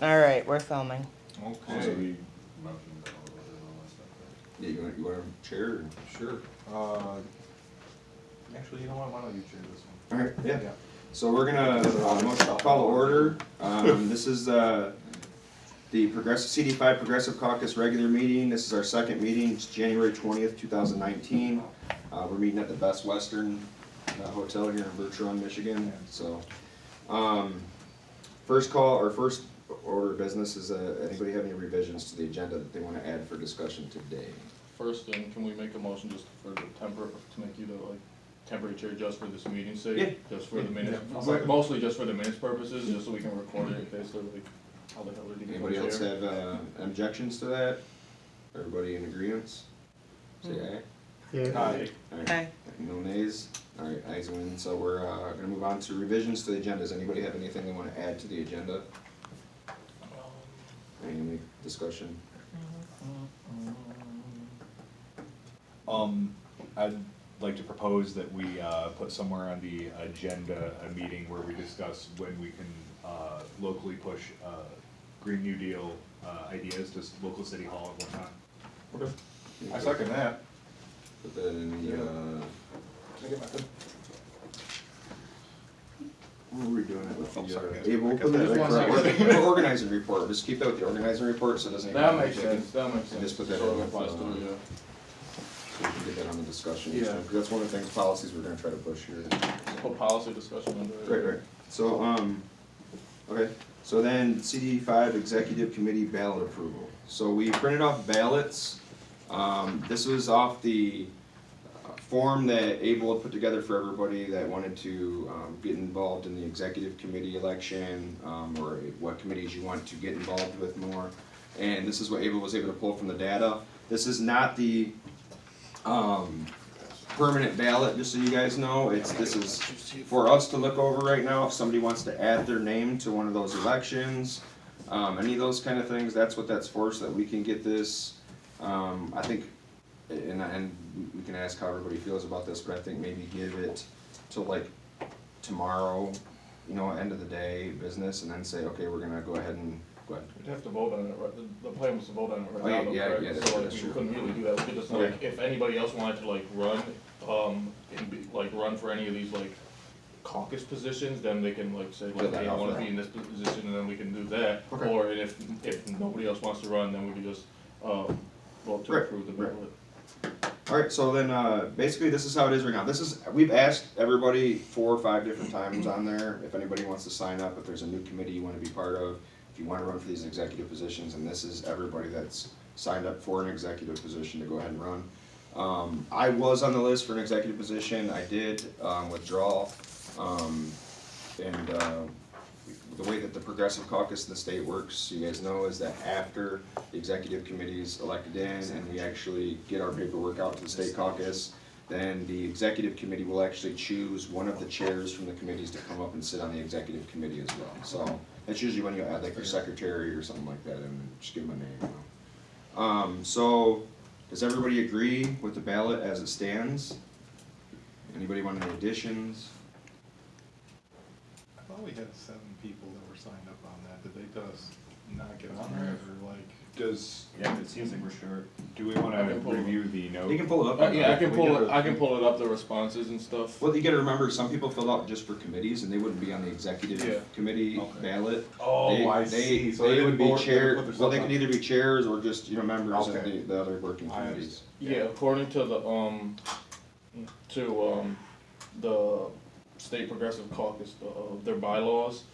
All right, we're filming. Okay. Yeah, you want to chair? Or? Sure. Actually, you know what? Why don't you chair this one? All right. Yeah. So we're gonna call to order. This is the Progressive CD5 Progressive Caucus regular meeting. This is our second meeting. It's January 20th, 2019. We're meeting at the Best Western Hotel here in Birch Run, Michigan. So, first order of business is anybody have any revisions to the agenda that they want to add for discussion today? First thing, can we make a motion just for the to make you the like temporary chair just for this meeting's sake? Yeah. Just for the minutes, Yeah. mostly just for the minutes purposes, just so we can record it basically like how the hell did he become Anybody else chair? have objections to that? Everybody in agreement? Say aye. Aye. Aye. No nays? All right, ayes win. So we're gonna move on to revisions to the agenda. Does anybody have anything they want to add to the agenda? Any discussion? I'd like to propose that we put somewhere on the agenda a meeting where we discuss when we can locally push Green New Deal ideas to local city hall and whatnot. Okay. I second that. Put that in the, Can I get my pen? what were we doing it with the, sorry. yeah, we'll put that Just one right second. for organizing report. Just keep that with the organizing report so it doesn't. That makes sense, that makes sense. Just put that So in it with, applies to it, yeah. So we can get that on the discussion. Yeah. Because that's one of the things, policies we're gonna try to push here. Put policy discussion under it. Right. So, okay, so then CD5 Executive Committee ballot approval. So we printed off ballots. This was off the form that Abel had put together for everybody that wanted to get involved in the executive committee election, or what committees you want to get involved with more. And this is what Abel was able to pull from the data. This is not the permanent ballot, just so you guys know. This is for us to look over right now. If somebody wants to add their name to one of those elections, any of those kind of things, that's what that's for, so that we can get this. I think, and we can ask how everybody feels about this, but I think maybe give it till like tomorrow, end of the day business, and then say, okay, we're gonna go ahead and, go ahead. We'd have to vote on it, right? The plan was to vote on it Oh, right now, yeah, though, yeah, correct? that's So like, true. we couldn't really do that, we could just like, if anybody else wanted to like run, and be, like run for any of these like caucus positions, then they can like say Fill like, that hey, I out wanna for be in this position, and then we can do that. Okay. Or if nobody else wants to run, then we can just, vote to Right, approve the right. ballot. Alright, so then, basically this is how it is right now. We've asked everybody 4 or 5 different times on there, if anybody wants to sign up, if there's a new committee you wanna be part of, if you wanna run for these executive positions, and this is everybody that's signed up for an executive position to go ahead and run. I was on the list for an executive position, I did, withdraw, and the way that the Progressive Caucus in the state works, you guys know, is that after the executive committee is elected in and we actually get our paperwork out to the state caucus, then the executive committee will actually choose one of the chairs from the committees to come up and sit on the executive committee as well. So that's usually when you add like your secretary or something like that and just give them a name. So does everybody agree with the ballot as it stands? Anybody want any additions? I thought we had 7 people that were signed up on that. Did they just not get on there, or like? Yeah, it seems like we're short. Do we I wanna can pull it. review the note? You can pull it up. Yeah, I can We pull get it, a- I can pull it up, the responses and stuff. Well, you gotta remember, some people fill out just for committees and they wouldn't be on the Yeah. executive committee Okay. ballot. Oh, I see. So They would didn't be vote- they chair, put their well, they stuff could on. either be chairs or just, members of Okay. the other working I committees. Yeah, according to the state progressive caucus, their bylaws,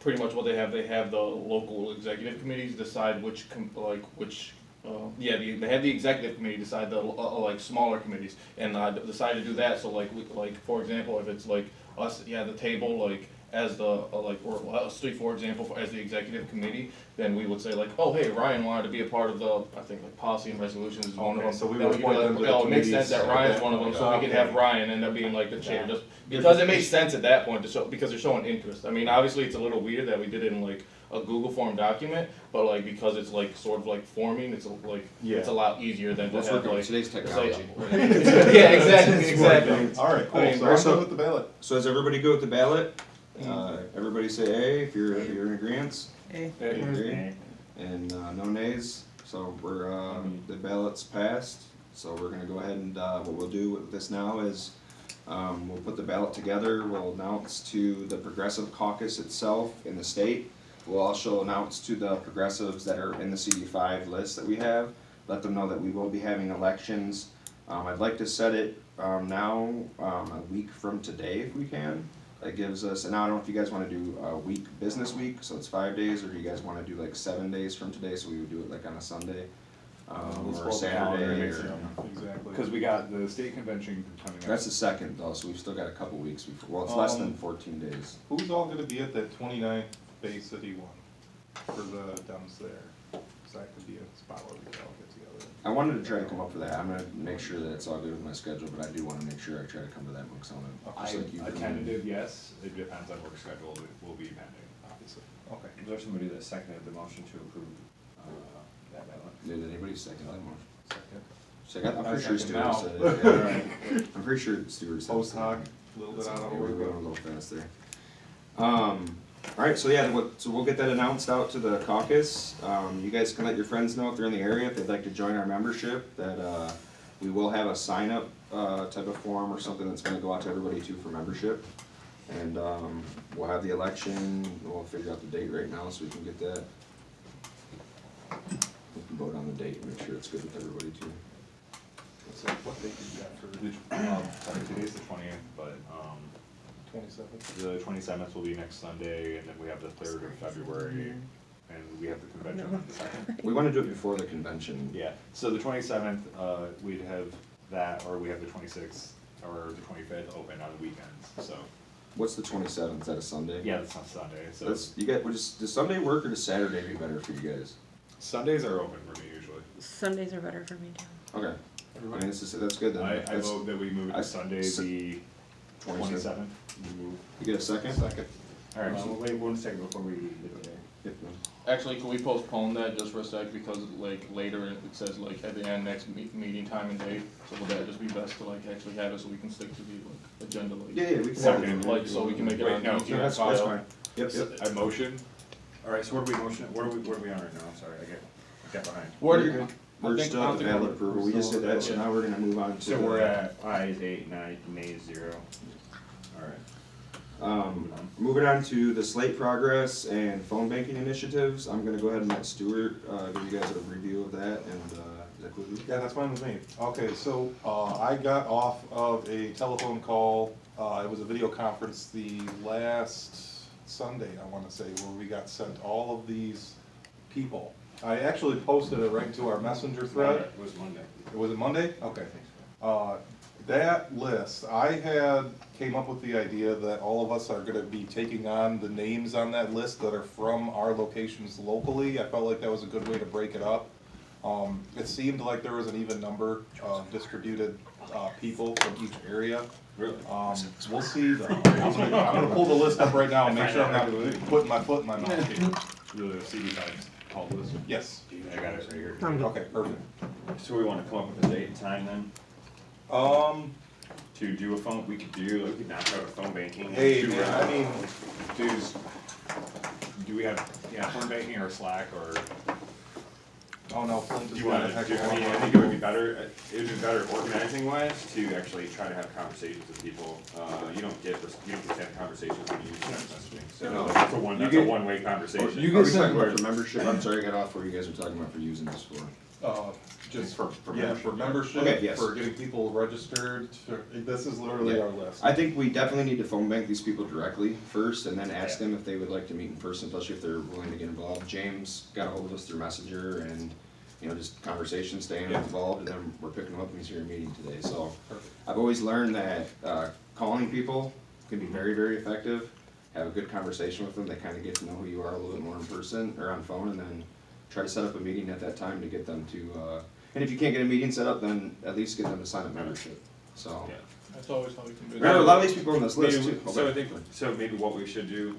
pretty much what they have the local executive committees decide which, they have the executive committee decide the, like, smaller committees, and, decide to do that, so like, for example, if it's like us, the table, like, as the, or us three, for example, as the executive committee, then we would say like, oh, hey, Ryan wanted to be a part of the, I think like policy and resolutions is one of Okay, them. so we Then would could be appoint like, them to the oh, it makes sense committees that Ryan's at one of them, that so we point. can have Ryan end up being like the chair, just because it makes sense at that point to show, because they're showing interest. I mean, obviously, it's a little weird that we did it in like a Google form document, but like, because it's like sort of like forming, it's like, Yeah. it's a lot easier than to Let's have work on like. today's to technology. say- Yeah, exactly. All right, cool. I mean, So I'm so- good with the ballot. So is everybody good with the ballot? Everybody say A if you're in agreement. Eh. Agree. And no nays, so we're, the ballot's passed, so we're gonna go ahead and, what we'll do with this now is, we'll put the ballot together, we'll announce to the Progressive Caucus itself in the state. We'll also announce to the progressives that are in the CD5 list that we have, let them know that we will be having elections. I'd like to set it, now, a week from today if we can. That gives us, and I don't know if you guys wanna do a week, business week, so it's 5 days, or do you guys wanna do like 7 days from today, so we would do it like on a Sunday? Let's Or vote the calendar Saturday, makes or, sense. Exactly. Cause we got the state convention coming up. that's the second though, so we've still got a couple weeks before, well, it's less than 14 days. Who's all gonna be at that 29th Bay City one for the Dems there? So that could be a spot where we could all get together. I wanted to try to come up with that, I'm gonna make sure that it's all good with my schedule, but I do wanna make sure I try to come to that one, cause I I, wanna, just like you. a tentative, yes, it depends on work schedule, it will be pending. Obviously. Okay. Is there somebody that seconded the motion to approve, that ballot? Did anybody second that motion? Second. Second, I'm I pretty sure second Stuart now. said it, yeah, alright. I'm pretty sure Stuart said it. Post hoc, a little bit out of We're order. going a little fast there. Alright, so yeah, so we'll get that announced out to the caucus. You guys can let your friends know if they're in the area, if they'd like to join our membership, that, we will have a sign up, type of form or something that's gonna go out to everybody too for membership. And, we'll have the election, we'll figure out the date right now so we can get that. We can vote on the date, and make sure it's good with everybody too. So what date did you got for Sorry, today's the 20th, but, 27th? the 27th will be next Sunday, and then we have the 3rd of February, and we have the convention on the 2nd. We wanna do it before the convention. Yeah, so the 27th, we'd have that, or we have the 26th, or the 25th open on the weekends, so, What's the 27th, is that a Sunday? yeah, that's on Sunday, so. Does Sunday work or does Saturday be better for you guys? Sundays are open for me usually. Sundays are better for me too. Okay, I mean, that's good then. I That's- vote that we move it I- to Sunday, the 27th. You get a second? Second. Alright, Wait 1 second before we get there. Yep, no. Actually, can we postpone that just for a sec, because like later it says like at the end, next meeting time and date, so would that just be best to like actually have it so we can stick to the like agenda like? Yeah, we can. Second. Like, so we can make it Wait, on no, easier That's file. fine. Yep, yep. I motion, Alright, so what are we motioning, what are we on right now? I'm sorry, I got behind. Where You're do- good. I We're think- still I at don't the think ballot we're- approval, we just did that, so Yeah. now we're gonna move on to. So we're at ayes 8, nays 0. Alright. Moving on to the slate progress and phone banking initiatives, I'm gonna go ahead and let Stuart, give you guys a review of that, and, is that cool with you? Yeah, that's fine with me. Okay, so, I got off of a telephone call, it was a video conference the last Sunday, I wanna say, where we got sent all of these people. I actually posted it right into our messenger thread. It was Monday. Was it Monday? Okay. That list, I came up with the idea that all of us are gonna be taking on the names on that list that are from our locations locally. I felt like that was a good way to break it up. It seemed like there was an even number of distributed, people from each area. Really? We'll see though. I'm gonna pull the list up right now and make sure I'm not putting my foot in my mouth here. the CD5's call list. Yes, I got it right here. okay, perfect. So we wanna come up with a date and time then, to do a phone, we could knock out a phone banking. Hey, Shoot, man, I mean, Do we have, phone banking or Slack or? oh no, Flint Do is you gonna wanna, heck do, of I mean, I a think it would be better, organizing wise to actually try to have conversations with people. You don't get to have conversations when you use text messaging, so No. that's a one-way conversation. Are we talking about for membership? I'm sorry, I got off where you guys were talking about for using this for. just For yeah, for membership, Okay, yes. for getting people registered, this is literally Yeah. our list. I think we definitely need to phone bank these people directly first, and then ask them if they would like to meet in person, especially if they're willing to get involved. James got a hold of us through Messenger, and, just conversation, staying Yeah. involved, and then we're picking him up, and he's here in meeting today, so. Perfect. I've always learned that, calling people can be very, very effective. Have a good conversation with them, they kinda get to know who you are a little bit more in person, or on phone, and then try to set up a meeting at that time to get them to, and if you can't get a meeting set up, then at least get them to sign up membership, so. Yeah. That's always how we can do it. Remember, a lot of these people on this list Maybe, too. so I Okay. think, so maybe what we should do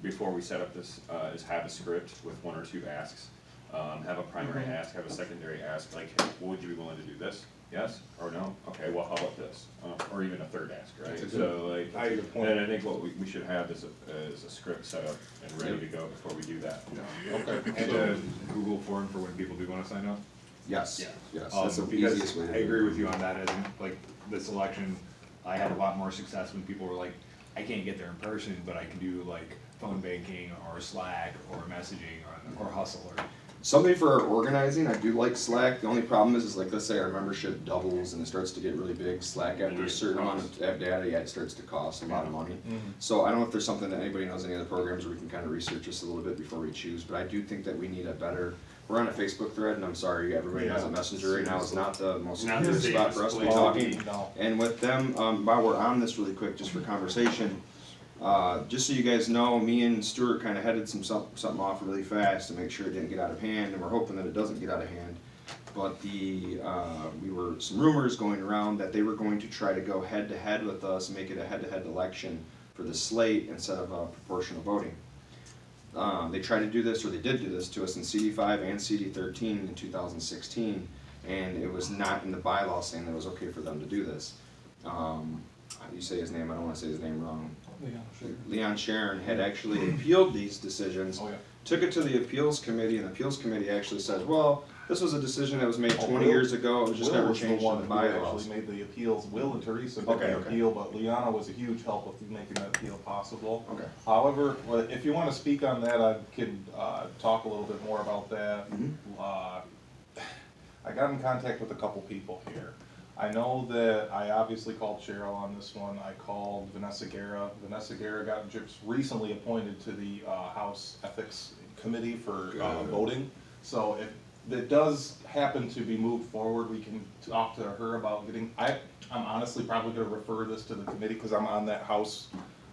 before we set up this, is have a script with 1 or 2 asks. Have a primary ask, have a secondary ask, like, hey, would you be willing to do this? yes or no? Okay, well, how about this? Or even a third ask, right? That's a So like, That's a good point. then I think what we should have is a script set up and ready to go before we do that. Okay. And a Google form for when people do wanna sign up? Yes, Yeah. yes, that's the Because easiest way to do I it. agree with you on that, as in, like, this election, I had a lot more success when people were like, I can't get there in person, but I can do like phone banking or Slack or messaging or Hustle or. Something for our organizing, I do like Slack, the only problem is like, let's say our membership doubles and it starts to get really big, Slack after a certain amount of data, yeah, it starts to cost a lot of money. So I don't know if there's something that anybody knows, any other programs where we can kind of research this a little bit before we choose, but I do think that we need a better, we're on a Facebook thread, and I'm sorry, everybody has a messenger right now, it's not the most Not the secure spot for us to be safest talking. No. And with them, while we're on this really quick, just for conversation, just so you guys know, me and Stuart kind of headed something off really fast to make sure it didn't get out of hand, and we're hoping that it doesn't get out of hand. But we were some rumors going around that they were going to try to go head to head with us and make it a head-to-head election for the slate instead of proportional voting. They tried to do this, or they did do this to us in CD5 and CD13 in 2016, and it was not in the bylaw saying that it was okay for them to do this. You say his name, I don't want to say his name wrong. Leon Sharon had actually appealed these decisions, Oh, yeah. took it to the appeals committee, and the appeals committee actually says, well, this was a decision that was made Oh, 20 Will- years ago, it was just Will never was the changed one in the who bylaws. actually made the appeals. Will and Teresa made Okay, the okay. appeal, but Liana was a huge help with making that appeal possible. Okay. However, if you wanna speak on that, I could, talk a little bit more about that. Mhm. I got in contact with a couple people here. I know that I obviously called Cheryl on this one. I called Vanessa Guerra. Vanessa Guerra got just recently appointed to the House Ethics Committee for Good. voting. So if it does happen to be moved forward, we can talk to her about getting, I'm honestly probably gonna refer this to the committee, cause I'm on that House,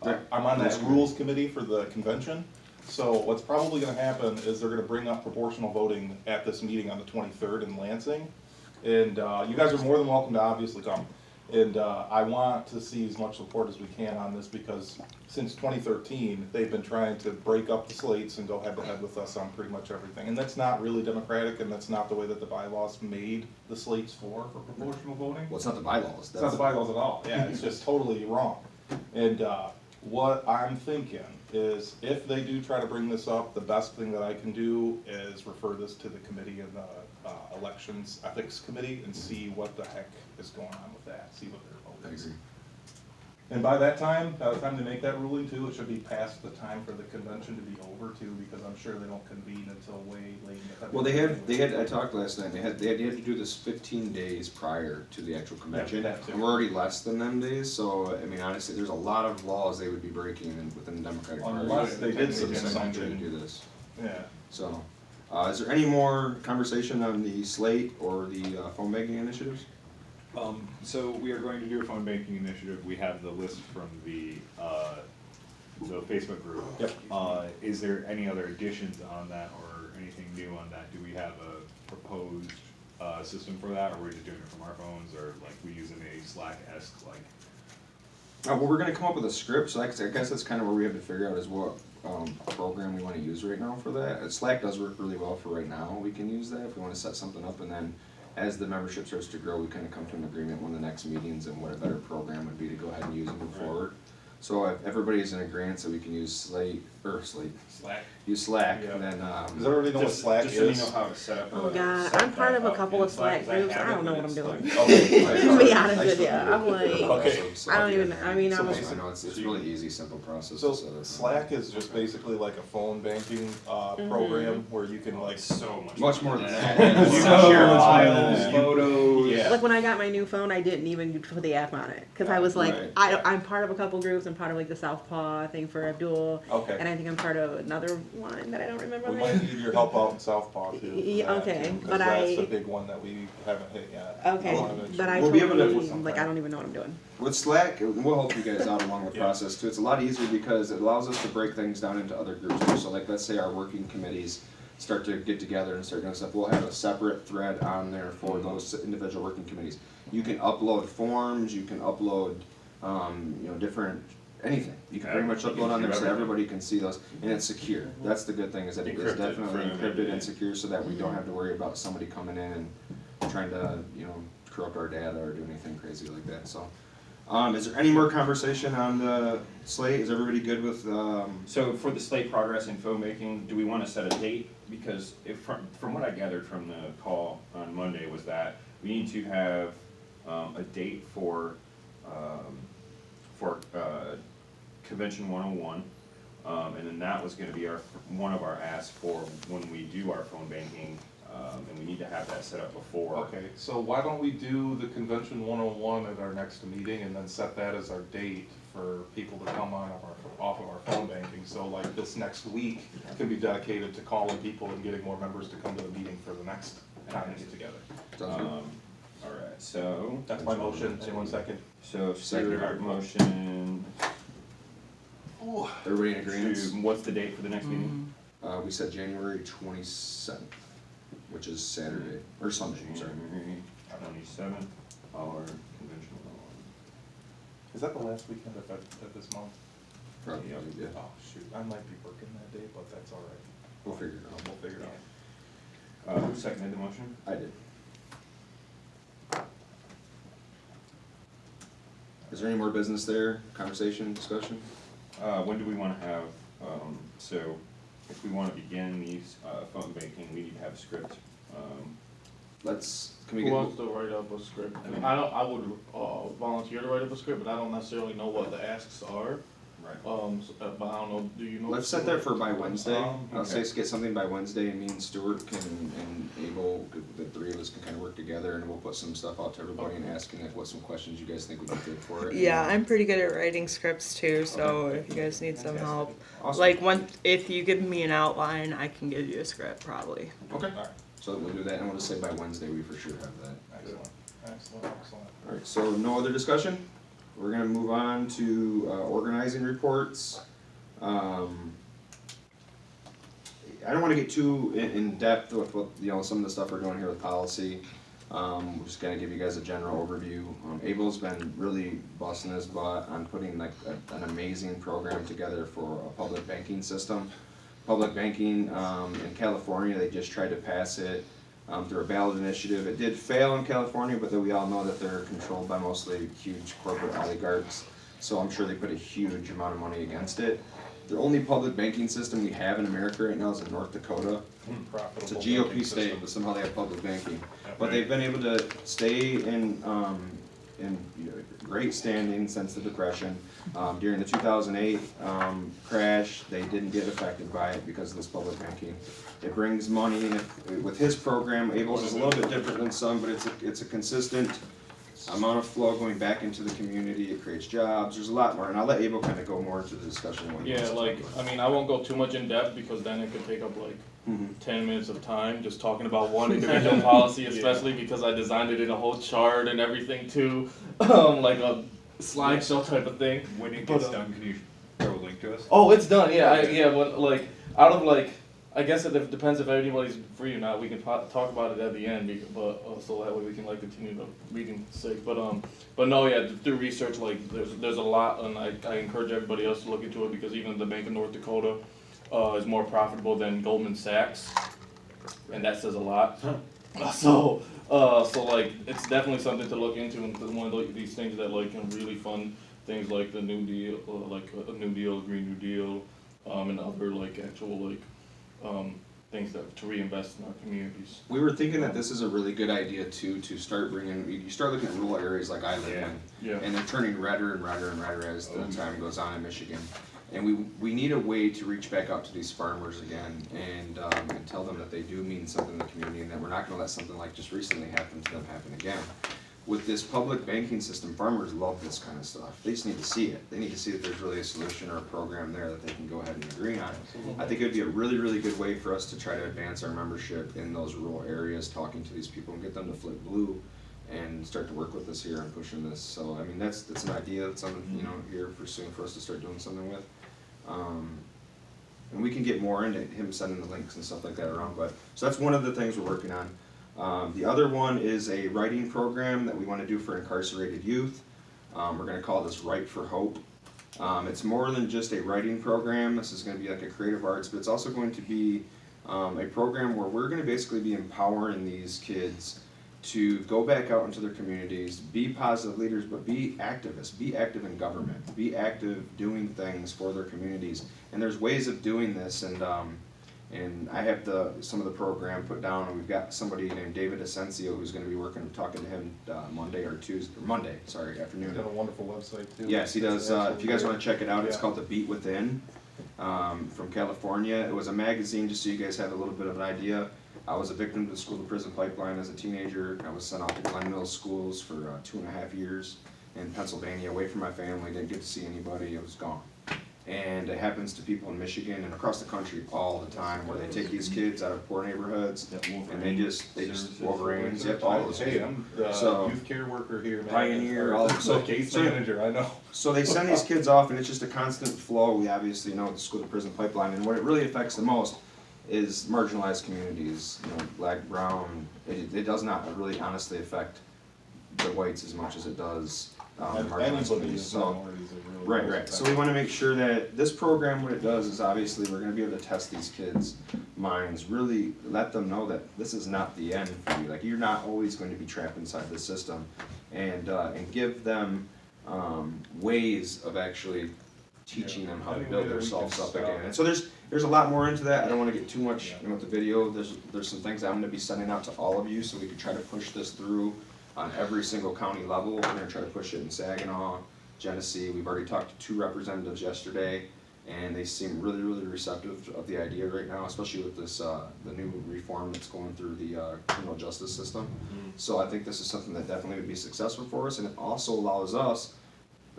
Yeah. I'm on Rules that committee. Rules Committee for the convention. So what's probably gonna happen is they're gonna bring up proportional voting at this meeting on the 23rd in Lansing. And you guys are more than welcome to obviously come. And I want to see as much support as we can on this, because since 2013, they've been trying to break up the slates and go head to head with us on pretty much everything. And that's not really democratic, and that's not the way that the bylaws made the slates for proportional voting. Well, it's not the bylaws. It's not the bylaws at all, yeah, it's just totally wrong. And what I'm thinking is, if they do try to bring this up, the best thing that I can do is refer this to the committee in the Elections Ethics Committee and see what the heck is going on with that, see what their I vote is. agree. And by the time they make that ruling too, it should be past the time for the convention to be over too, because I'm sure they don't convene until way late in the. Well, I talked last night, they had to do this 15 days prior to the actual convention. they'd have to. And we're already less than them days, so, I mean, honestly, there's a lot of laws they would be breaking within the Democratic Party. Unless they did submit If they something. tried to do this. Yeah. So, is there any more conversation on the slate or the phone banking initiatives? So we are going to do a phone banking initiative. We have the list from the Facebook group. Yep. Is there any other additions on that or anything new on that? Do we have a proposed, system for that, or are we just doing it from our phones, or like we using a Slack-esque, like? Well, we're gonna come up with a script, so I guess that's kind of where we have to figure out is what program we wanna use right now for that. Slack does work really well for right now, we can use that if we wanna set something up, and then as the membership starts to grow, we kinda come to an agreement when the next meetings and what a better program would be to go ahead and use and move forward. So if everybody's in agreement that we can use Slack, use Slack, Yeah. then, Does everybody know what Slack Just so you is? know how to set up. Oh a God, set I'm part of a that up couple in of Slack 'cause I groups. have I it, don't know but what I'm doing. it's To be honest with you, I'm like, Okay. I don't even, I mean, I'm, I know, it's really easy, simple process So to set up. Slack is just basically like a phone banking program where you can like. so much. Much more than that. You So can share much files, more. photos. Yeah. like when I got my new phone, I didn't even put the app on it, cause I was like, Right. I'm part of a couple groups, I'm part of like the Southpaw thing for Abdul, Okay. and I think I'm part of another one that I don't remember We the might name. need your help out in Southpaw too. for Yeah, that, okay, too, 'cause but that's the I- big one that we haven't hit yet. Okay, wanna make but sure- I We'll be able to- totally, like, I don't even know what I'm doing. With Slack, we'll help you guys out along the Yeah. process too. It's a lot easier because it allows us to break things down into other groups too. So like, let's say our working committees start to get together and start doing stuff, we'll have a separate thread on there for those individual working committees. You can upload forms, you can upload, different, anything. You can pretty much You can upload on do there so everything. everybody can see those, and it's secure. That's the good thing, is that it is Encrypted definitely from encrypted everything. and secure so that we don't have to worry about somebody coming in and trying to, corrupt our data or do anything crazy like that, so. Is there any more conversation on the slate? Is everybody good with, So for the slate progress and phone making, do we wanna set a date? Because if, from what I gathered from the call on Monday was that we need to have, a date for Convention 101. And then that was gonna be one of our asks for when we do our phone banking, and we need to have that set up before. Okay, so why don't we do the convention 101 at our next meeting and then set that as our date for people to come on off of our phone banking? So like this next week can be dedicated to calling people and getting more members to come to the meeting for the next time to get together. sounds good? Alright, so, That's my motion, anyone second? so Second. Stuart motion Everybody in agreement? to, what's the date for the next meeting? We said January 27th, which is Saturday, or Sunday, I'm sorry. January 27th, our convention. Is that the last weekend of this month? Probably, yeah, Oh, shoot, I might be working that day, but that's all right. we'll figure it out. We'll figure it out. Who seconded the motion? I did. Is there any more business there, conversation, discussion? When do we wanna have, so if we wanna begin these, phone banking, we need to have a script. Can we Who get, wants to write up a script? I mean, I would volunteer to write up a script, but I don't necessarily know what the asks are. Right. But I don't know, do you know? let's set that for by Wednesday. I'll say Okay. get something by Wednesday, and me and Stuart can, and Abel, the three of us can kind of work together, and we'll put some stuff out to everybody and asking like what some questions you guys think would be good for it. Yeah, I'm pretty good at writing scripts too, so if you guys need some help, Awesome. like if you give me an outline, I can give you a script probably. Okay, All right, so we'll do that, and we'll just say by Wednesday, we for sure have that. excellent, excellent, excellent. Alright, so no other discussion? We're gonna move on to, organizing reports. I don't wanna get too in depth with what, some of the stuff we're doing here with policy. We're just gonna give you guys a general overview. Abel's been really busting his butt on putting like an amazing program together for a public banking system. Public banking, in California, they just tried to pass it, through a ballot initiative. It did fail in California, but then we all know that they're controlled by mostly huge corporate oligarchs. So I'm sure they put a huge amount of money against it. The only public banking system we have in America right now is in North Dakota. It's a Profitable GOP banking state, system. but somehow they have public banking. Yep. But they've been able to stay in great standing since the Depression. During the 2008 crash, they didn't get affected by it because of this public banking. It brings money, and with his program, Abel's is a little bit different than some, but it's a consistent amount of flow going back into the community. It creates jobs. There's a lot more, and I'll let Abel kind of go more into the discussion. When he Yeah, wants to like, talk I about it. mean, I won't go too much in depth because then it could take up like Mhm. 10 minutes of time just talking about one individual policy, especially because I designed it in a whole chart and everything too, like a slideshow type of thing. When it But, gets done, can you throw a link to us? Oh, it's done. Yeah, but like out of like, I guess it depends if anybody's free or not. We can talk about it at the end, but so that way we can like continue the reading sake. But no, yeah, through research, like there's a lot, and I encourage everybody else to look into it because even the Bank of North Dakota is more profitable than Goldman Sachs, and that says a lot. So like it's definitely something to look into, and it's one of these things that like can really fund things like the New Deal, like a New Deal, Green New Deal, and other like actual like things that to reinvest in our communities. We were thinking that this is a really good idea too, to start bringing, you start looking at rural areas like I live in. Yeah. And they're turning redder and redder and redder as the time goes on in Michigan. And we need a way to reach back out to these farmers again and tell them that they do mean something in the community and that we're not gonna let something like just recently happen to them happen again. With this public banking system, farmers love this kind of stuff. They just need to see it. They need to see that there's really a solution or a program there that they can go ahead and agree on. I think it would be a really, really good way for us to try to advance our membership in those rural areas, talking to these people and get them to flip blue and start to work with us here and pushing this. So, I mean, that's an idea, that's something, here for soon for us to start doing something with. And we can get more into him sending the links and stuff like that around, but, so that's one of the things we're working on. The other one is a writing program that we want to do for incarcerated youth. We're going to call this Write for Hope. It's more than just a writing program. This is going to be like a creative arts, but it's also going to be a program where we're going to basically be empowering these kids to go back out into their communities, be positive leaders, but be activists, be active in government, be active doing things for their communities. And there's ways of doing this, and I have some of the program put down, and we've got somebody named David Asensio who's gonna be talking to him Monday afternoon. He's got a wonderful website too. Yes, he does. If you guys wanna check it out, it's Yeah. called The Beat Within, from California. It was a magazine, just so you guys have a little bit of an idea. I was a victim to the school to prison pipeline as a teenager. I was sent off to Glen Mills schools for 2.5 years in Pennsylvania, away from my family, didn't get to see anybody, I was gone. And it happens to people in Michigan and across the country all the time, where they take these kids out of poor neighborhoods, and they just, Wolverines, yep, all those. Hey, I'm the So- youth care worker here, man. Pioneer, all So case manager, I know. So they send these kids off, and it's just a constant flow. We obviously know the school to prison pipeline, and what it really affects the most is marginalized communities, black, brown. It does not really honestly affect the whites as much as it does marginalized Anybody communities. is So, minorities are really. right. So we want to make sure that this program, what it does is obviously we're going to be able to test these kids' minds, really let them know that this is not the end for you. Like, you're not always going to be trapped inside this system, and give them ways of actually teaching them how to Any way build that we themselves can up stop again. it. And so there's a lot more into that. I don't want to get too much with the video. There's some things I'm going to be sending out to all of you, so we can try to push this through on every single county level. We're going to try to push it in Saginaw, Genesee. We've already talked to 2 representatives yesterday, and they seem really, really receptive of the idea right now, especially with this the new reform that's going through the criminal justice system. So I think this is something that definitely would be successful for us, and it also allows us,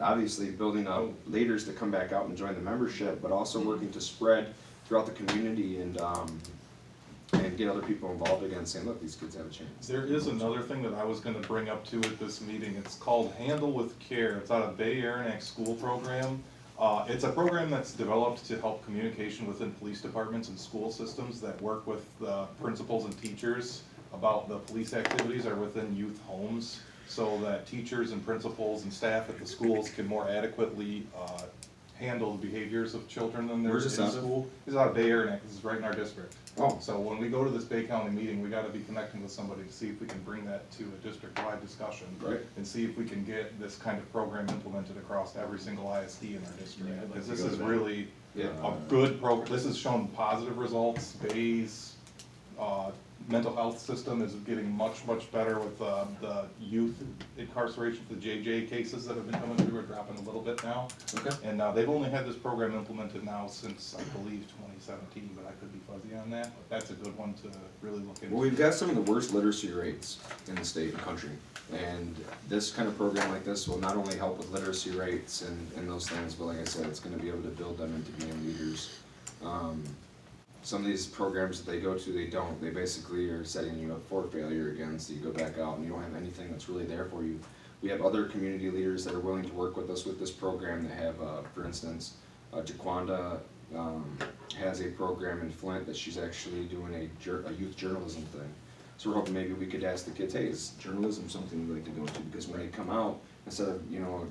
obviously, building up leaders to come back out and join the membership, but also working to spread throughout the community and get other people involved again, saying, look, these kids have a chance. There is another thing that I was gonna bring up too at this meeting. It's called Handle with Care. It's out of Bay Aranac School Program. It's a program that's developed to help communication within police departments and school systems that work with the principals and teachers about the police activities are within youth homes, so that teachers and principals and staff at the schools can more adequately handle the behaviors of children when they're in Where's this out of? school. This is out of Bay Aranac. This is right in our district. Oh. So when we go to this Bay County meeting, we gotta be connecting with somebody to see if we can bring that to a district-wide discussion. Right. And see if we can get this kind of program implemented across every single ISD in our district. Yeah, I'd like Because to this go is to that. really Yeah. a good program. This has shown positive results. Bay's mental health system is getting much, much better with the youth incarceration. The JJ cases that have been coming through are dropping a little bit now. Okay. And they've only had this program implemented now since, I believe, 2017, but I could be fuzzy on that. But that's a good one to really look into. Well, we've got some of the worst literacy rates in the state and country. And this kind of program like this will not only help with literacy rates and those things, but like I said, it's gonna be able to build them into being leaders. Some of these programs that they go to, they don't. They basically are setting you up for failure again, so you go back out and you don't have anything that's really there for you. We have other community leaders that are willing to work with us with this program that have, for instance, Jaquanda has a program in Flint that she's actually doing a youth journalism thing. So we're hoping maybe we could ask the kids, hey, is journalism something you'd like to go to? Because when they come out, instead of,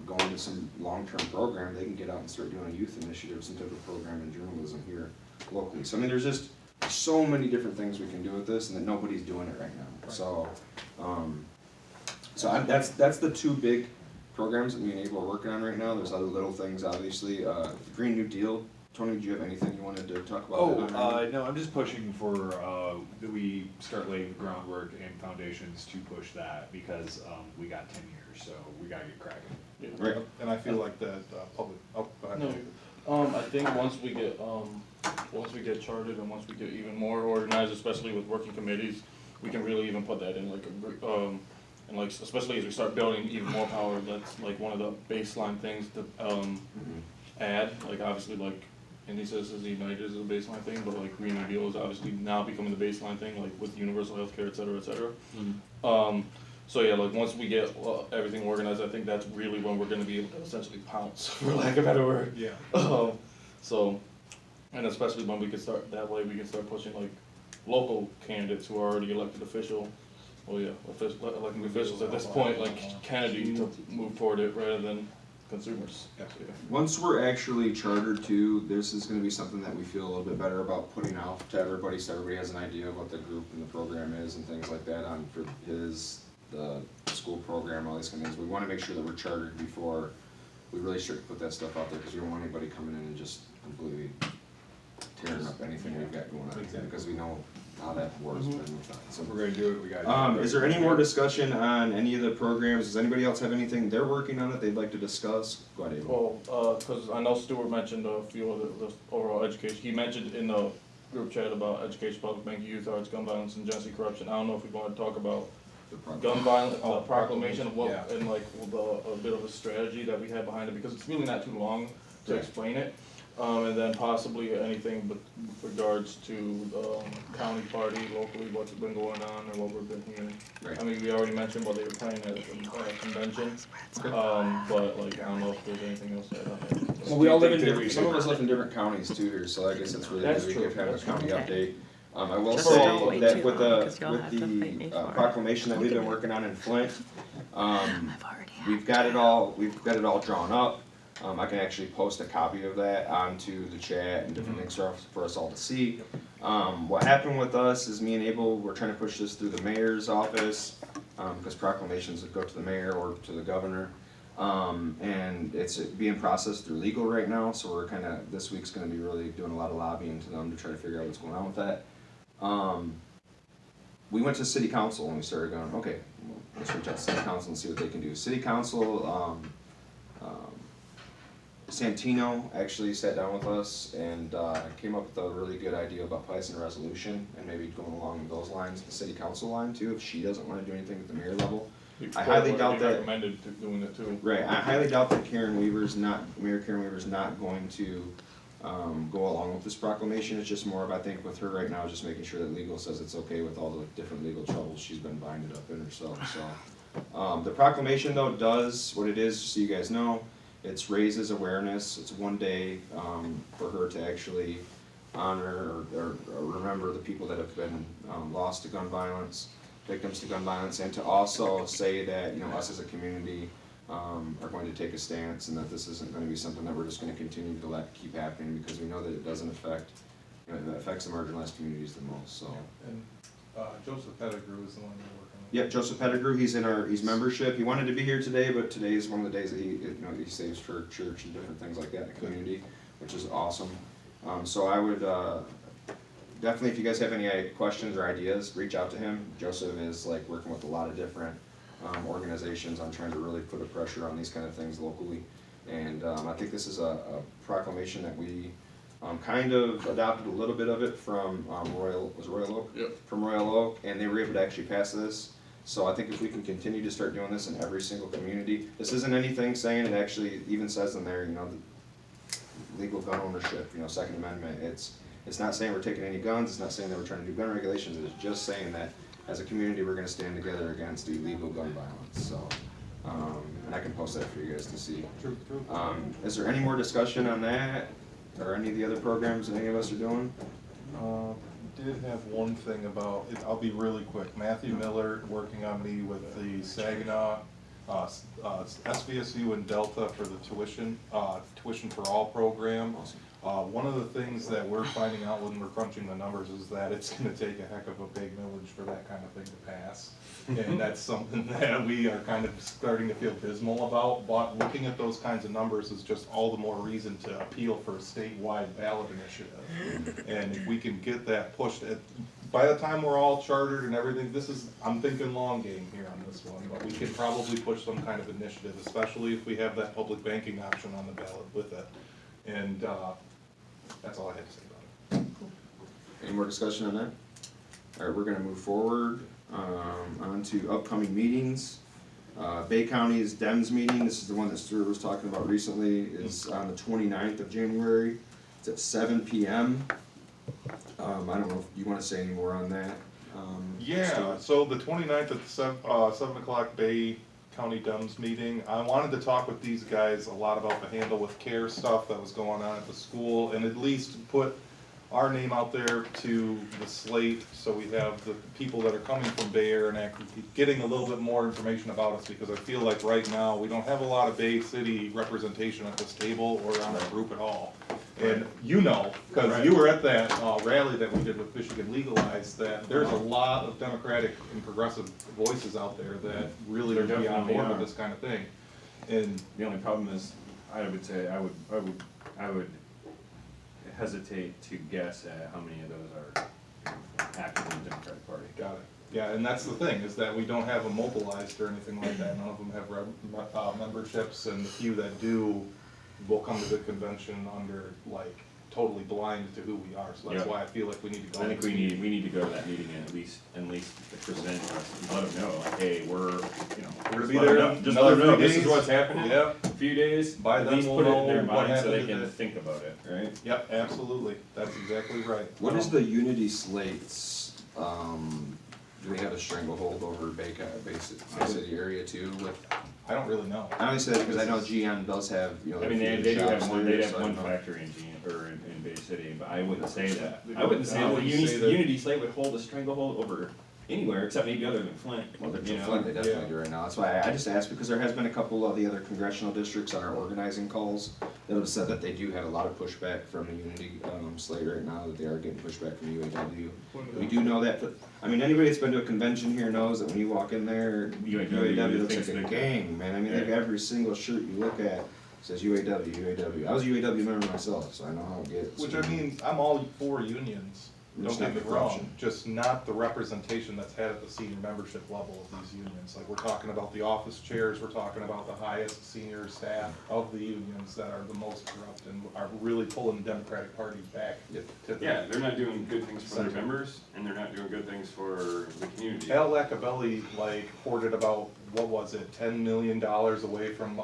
going to some long-term program, they can get out and start doing a youth initiative, some type of program in journalism here locally. So I mean, there's just so many different things we can do with this, and that nobody's doing it right now. So, that's the 2 big programs that me and Abel are working on right now. There's other little things, obviously. The Green New Deal. Tony, do you have anything you wanted to talk about? No, I'm just pushing for, that we start laying the groundwork and foundations to push that, because, we got 10 years, so we gotta get cracking. Right. And I feel like the public, go ahead. No, I think once we get charted and once we get even more organized, especially with working committees, we can really even put that in and like, especially as we start building even more power, that's like one of the baseline things to, add, like obviously like, Indy Citizens United is a baseline thing, but like Green New Deal is obviously now becoming the baseline thing, like with universal healthcare, et cetera, et cetera. So yeah, like once we get everything organized, I think that's really when we're gonna be able to essentially pounce, for lack of a better word. Yeah. So, and especially when we can start, that way we can start pushing like local candidates who are already elected officials elected officials at this point, like Kennedy, to move toward it rather than consumers. Yeah. So, yeah. Once we're actually chartered too, this is gonna be something that we feel a little bit better about putting out to everybody, so everybody has an idea of what the group and the program is and things like that on for his the school program, all these kind of things. We wanna make sure that we're chartered before we really start to put that stuff out there, cause we don't want anybody coming in and just completely tearing up anything we've got going on, because we know how that works. So if we're gonna do it, we gotta do it. Is there any more discussion on any of the programs? Does anybody else have anything they're working on that they'd like to discuss? Go ahead, Abel. Well, cause I know Stuart mentioned a few of the overall education, he mentioned in the group chat about education, public banking, youth arts, gun violence, and agency corruption. I don't know if we wanna talk about gun violence, proclamation, of what, yeah. and like a bit of a strategy that we have behind it, because it's really not too long to explain it. And then possibly anything with regards to, county party, locally, what's been going on and what we've been hearing. Right. I mean, we already mentioned what they were planning at the convention, but like, I don't know if there's anything else that I have. Well, we all live in Do you think different, some of us live in different counties too, here, so I guess it's really That's good we true. could have a That's county true. update. I will Just say don't wait that too with long, 'cause you'll have to fight me the for it. proclamation that we've been working on in Flint, I've already had we've got it all drawn up. I can actually post a copy of that onto the chat and different things for us all to see. What happened with us is me and Abel, we're trying to push this through the mayor's office, because proclamations would go to the mayor or to the governor. And it's being processed through legal right now, so we're kinda, this week's gonna be really doing a lot of lobbying to them to try to figure out what's going on with that. We went to city council and we started going, okay, well, let's reach out to city council and see what they can do. City council, Santino actually sat down with us and came up with a really good idea about passing a resolution and maybe going along those lines, the city council line too, if she doesn't wanna do anything at the mayor level. I highly doubt that. Recommended doing it too. Right, I highly doubt that Mayor Karen Weaver's not going to go along with this proclamation. It's just more of, I think with her right now, just making sure that legal says it's okay with all the different legal troubles she's been binded up in herself, so. The proclamation though does what it is, just so you guys know, it raises awareness. It's one day for her to actually honor or remember the people that have been lost to gun violence, victims to gun violence, and to also say that, you know, us as a community are going to take a stance, and that this isn't gonna be something that we're just gonna continue to let keep happening, because we know that it doesn't affect, you know, it affects the marginalized communities the most, so. And Joseph Pettigrew is the one you're working with. Yep, Joseph Pettigrew, he's membership, he wanted to be here today, but today is one of the days that he saves for church and different things like that in the community, which is awesome. So I would, definitely, if you guys have any questions or ideas, reach out to him. Joseph is like working with a lot of different organizations on trying to really put a pressure on these kind of things locally. And I think this is a proclamation that we kind of adopted a little bit of it from Royal Oak? Yep. From Royal Oak, and they were able to actually pass this. So I think if we can continue to start doing this in every single community, this isn't anything saying, it actually even says in there, you know, the legal gun ownership, you know, Second Amendment. It's not saying we're taking any guns, it's not saying that we're trying to do gun regulations, it's just saying that as a community, we're gonna stand together against illegal gun violence, so. And I can post that for you guys to see. True. Is there any more discussion on that, or any of the other programs that any of us are doing? Did have one thing about, I'll be really quick. Matthew Miller working on me with the Saginaw, SVSU and Delta for the tuition for all program. One of the things that we're finding out when we're crunching the numbers is that it's gonna take a heck of a big millage for that kind of thing to pass. And that's something that we are kind of starting to feel dismal about, but looking at those kinds of numbers is just all the more reason to appeal for a statewide ballot initiative. And if we can get that pushed, by the time we're all chartered and everything, I'm thinking long game here on this one, but we can probably push some kind of initiative, especially if we have that public banking option on the ballot with it. And that's all I had to say about it. Any more discussion on that? All right, we're gonna move forward, on to upcoming meetings. Bay County's DEMS meeting, this is the one that Stuart was talking about recently, is on the 29th of January. It's at 7 PM. I don't know if you wanna say any more on that. Yeah, Stuart? so the 29th at 7 o'clock Bay County DEMS meeting, I wanted to talk with these guys a lot about the handle with care stuff that was going on at the school, and at least put our name out there to the slate, so we have the people that are coming from Bay Area and actually getting a little bit more information about us, because I feel like right now, we don't have a lot of Bay City representation at this table or on our group at all. And you know, because Right. you were at that rally that we did with Michigan Legalized, that there's a lot of Democratic and progressive voices out there that really There would be on definitely board with are. this kind of thing. And The only problem is, I would say, I would hesitate to guess at how many of those are active in the Democratic Party. got it. Yeah, and that's the thing, is that we don't have them mobilized or anything like that. None of them have memberships, and the few that do will come to the convention under, like, totally blind to who we are. So that's Yeah. why I feel like we need to go. I think we need to go to that meeting and at least present us, and let them know, like, hey, we're, you know. We're gonna just be let 'em there know- in Just let them another know, 3 this is days. what's happening. Yeah. A few days, By at then least we'll put it in know their what mind so happened they to can the- think about it, right? Yep, absolutely. That's exactly right. What is the unity slates, do we have a stranglehold over Bay City area too with? I don't really know. I only say that because I know GM does have, you know. I mean, a few they do have shops one, there, they have so I one don't know. factory in in Bay City, but I wouldn't say that. They I wouldn't don't- say I that the wouldn't say that- Unity slate would hold a stranglehold over anywhere, except maybe other than Flint, Well, they're you know? Flint, they definitely Yeah. do right now. That's why I just asked, because there has been a couple of the other congressional districts on our organizing calls that have said that they do have a lot of pushback from the unity slate right now, that they are getting pushback from UAW. We do know that, but, I mean, anybody that's been to a convention here knows that when you walk in there, UAW looks like a thinks they- gang, man. I mean, like Yeah. every single shirt you look at says UAW, UAW. I was a UAW member myself, so I know how it gets. Which, I mean, I'm all for unions, Just don't get not me the wrong, corruption. just not the representation that's had at the senior membership level of these unions. Like, we're talking about the office chairs, we're talking about the highest senior staff of the unions that are the most corrupt and are really pulling the Democratic Party back Yep. to the. Yeah, they're not doing good things for their members, and they're not doing good things for the community. Al Lacabelli, like, hoarded about, what was it, $10 million away from,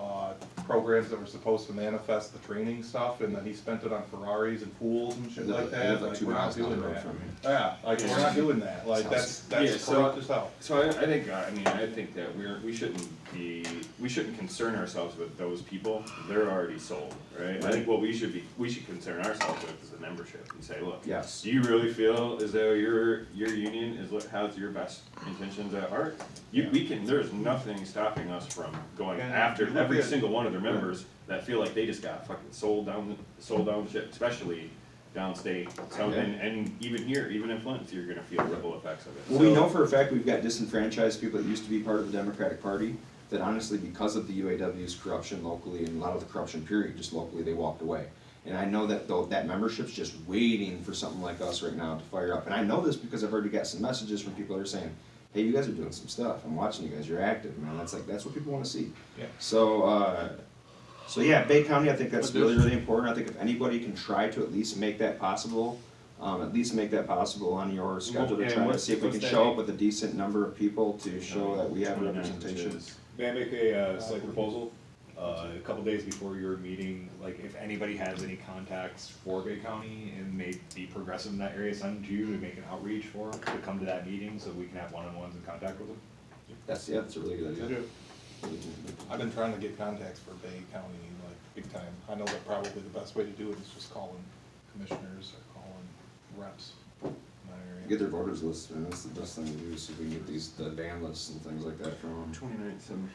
programs that were supposed to manifest the training stuff, and then he spent it on Ferraris and pools and shit like They live that. like 2 we're not miles down the doing road that. from me. Yeah, like, we're not doing that, like, that's Yeah, so- corrupt as hell. So I think, I think that we shouldn't concern ourselves with those people, they're already sold, right? I think what we should concern ourselves with is the membership, and say, look, Yes. do you really feel as though your union has your best intentions at heart? There's nothing stopping us from going And after you look every at- single one of their members that feel like they just got fucking sold down the ship, especially downstate. So, Yeah. and even here, even in Flint, you're gonna feel ripple effects of it. Well, we So- know for a fact we've got disenfranchised people that used to be part of the Democratic Party, that honestly, because of the UAW's corruption locally and a lot of the corruption period, just locally, they walked away. And I know that though, that membership's just waiting for something like us right now to fire up. And I know this because I've already got some messages from people that are saying, hey, you guys are doing some stuff, I'm watching you guys, you're active, man, that's what people wanna see. Yeah. So yeah, Bay County, I think that's really, really important. I think if anybody can try to at least make that possible, on your schedule to and try to what's- see if we what's can that show name? up with a decent number of people to show that we have 29, representation. which is- May I make a slight proposal? A couple days before your meeting, like if anybody has any contacts for Bay County and may be progressive in that area, send you to make an outreach for them to come to that meeting so we can have one-on-ones and contact with them. That's a really good idea. I've been trying to get contacts for Bay County, like, big time. I know that probably the best way to do it is just calling commissioners or calling reps in that area. Get their voters list, man, that's the best thing to do, so we can get the van lists and things like that from them. 29th, 17.